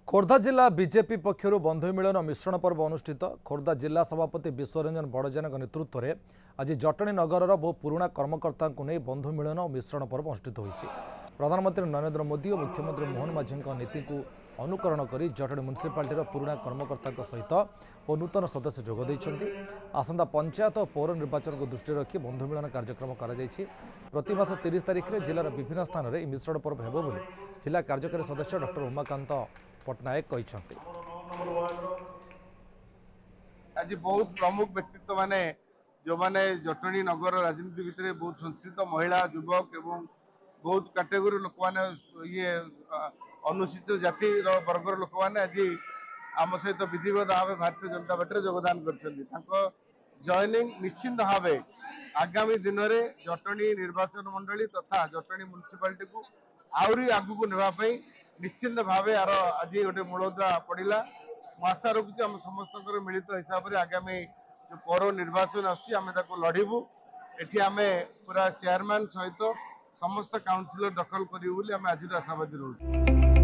खोर्धा जिला बीजेपी पक्षर बंधु मिलन मिश्रण पर्व अनुष्ठित। खोर्धा जिला सभापति विश्वरंजन बड़जेन नेतृत्व में आज जटणी नगर बहु पुराणा कर्मकर्ता नहीं बंधु मिलन और मिश्रण पर्व अनुष्ठित होती। प्रधानमंत्री नरेंद्र मोदी और मुख्यमंत्री मोहन माझी नीति को अनुकरण कर जटणी म्युनिसिपालिटी पुराणा कर्मकर्ता सहित और नूतन सदस्य जोगद आसंता पंचायत और पौर निर्वाचन को दृष्टि रखी बंधु मिलन कार्यक्रम प्रति मास 30 तारिख में जिलार विभिन्न स्थान में मिश्रण पर्व हेबो बोली जिला कार्यकारी सदस्य डॉक्टर उमाकांत पट्टनायक कहते। आज बहुत प्रमुख व्यक्तित्व माने जो माने जटणी नगर राजनीति भितर बहुत संस्कृत महिला युवक एवं बहुत कैटेगोरी लोक माने ये अनुसूचित जाति वर्गर लोक माने आज आम सहित विधिवत भाव भारतीय जनता पार्टी योगदान कर जॉइनिंग निश्चिंत भाव आगामी दिन में जटणी निर्वाचन मंडली तथा जटणी म्युनिसिपालिटी को आहरी आगू नापी निश्चिंत भाव यार आज गोटे मूलदुआ पड़ा। आशा रखुची आम समस्त मिलित हिसाब से आगामी जो पौर निर्वाचन आम लड़बू एटी आम पूरा चेयरमैन सहित समस्त काउंसिलर दखल करूँ आज आशावादी रोज।